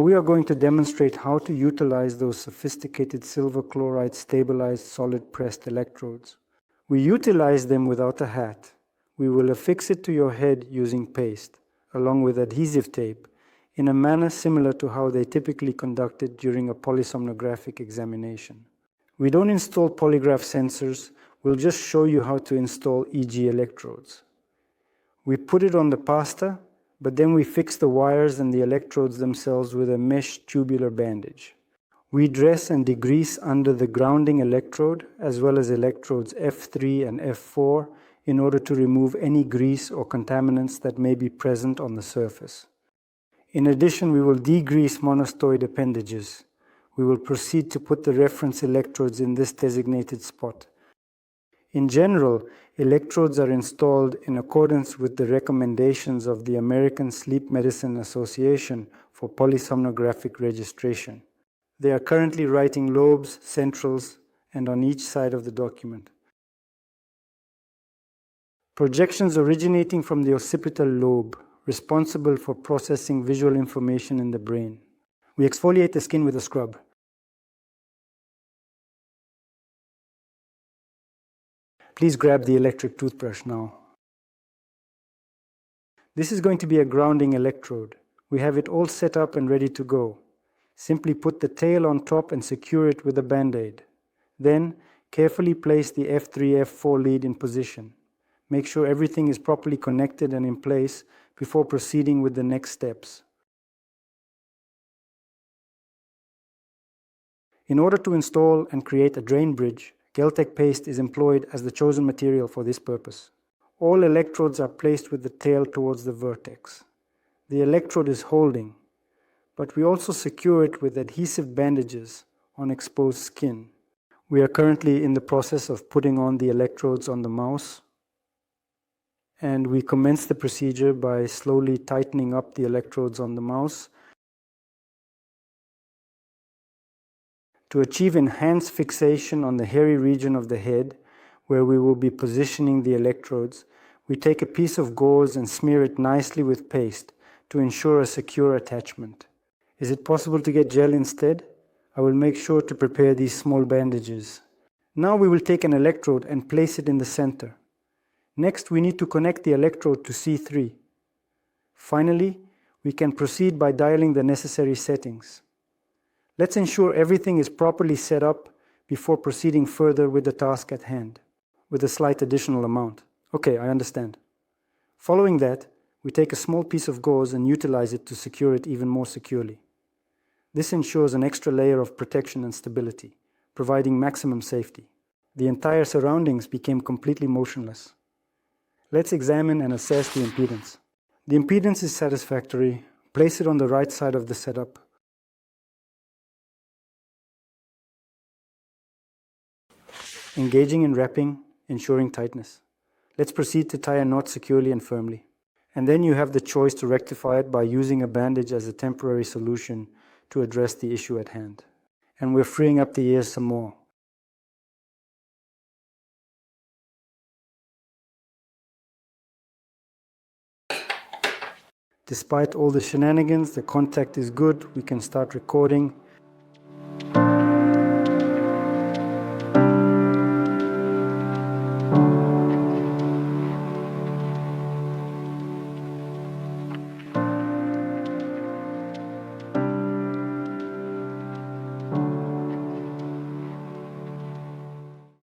we are going to demonstrate how to utilize those sophisticated silver chloride stabilized solid pressed electrodes. We utilize them without a hat. We will affix it to your head using paste, along with adhesive tape, in a manner similar to how they typically conducted during a polysomnographic examination. We don't install polygraph sensors, we'll just show you how to install EEG electrodes. We put it on the pasta, but then we fix the wires and the electrodes themselves with a mesh tubular bandage. We dress and degrease under the grounding electrode, as well as electrodes F3 and F4, in order to remove any grease or contaminants that may be present on the surface. In addition, we will degrease monostoid appendages. We will proceed to put the reference electrodes in this designated spot. In general, electrodes are installed in accordance with the recommendations of the American Sleep Medicine Association for polysomnographic registration. They are currently writing lobes, centrals, and on each side of the document. Projections originating from the occipital lobe, responsible for processing visual information in the brain. We exfoliate the skin with a scrub. Please grab the electric toothbrush now. This is going to be a grounding electrode. We have it all set up and ready to go. Simply put the tail on top and secure it with a band-aid. Then, carefully place the F3, F4 lead in position. Make sure everything is properly connected and in place before proceeding with the next steps. In order to install and create a drain bridge, Geltec paste is employed as the chosen material for this purpose. All electrodes are placed with the tail towards the vertex. The electrode is holding, but we also secure it with adhesive bandages on exposed skin. We are currently in the process of putting on the electrodes on the mouse, and we commence the procedure by slowly tightening up the electrodes on the mouse. To achieve enhanced fixation on the hairy region of the head, where we will be positioning the electrodes, we take a piece of gauze and smear it nicely with paste to ensure a secure attachment. Is it possible to get gel instead? I will make sure to prepare these small bandages. Now we will take an electrode and place it in the center. Next, we need to connect the electrode to C3. Finally, we can proceed by dialing the necessary settings. Let's ensure everything is properly set up before proceeding further with the task at hand, with a slight additional amount. Okay, I understand. Following that, we take a small piece of gauze and utilize it to secure it even more securely. This ensures an extra layer of protection and stability, providing maximum safety. The entire surroundings became completely motionless. Let's examine and assess the impedance. The impedance is satisfactory. Place it on the right side of the setup. Engaging in wrapping, ensuring tightness. Let's proceed to tie a knot securely and firmly. And then you have the choice to rectify it by using a bandage as a temporary solution to address the issue at hand. And we're freeing up the ears some more. Despite all the shenanigans, the contact is good. We can start recording.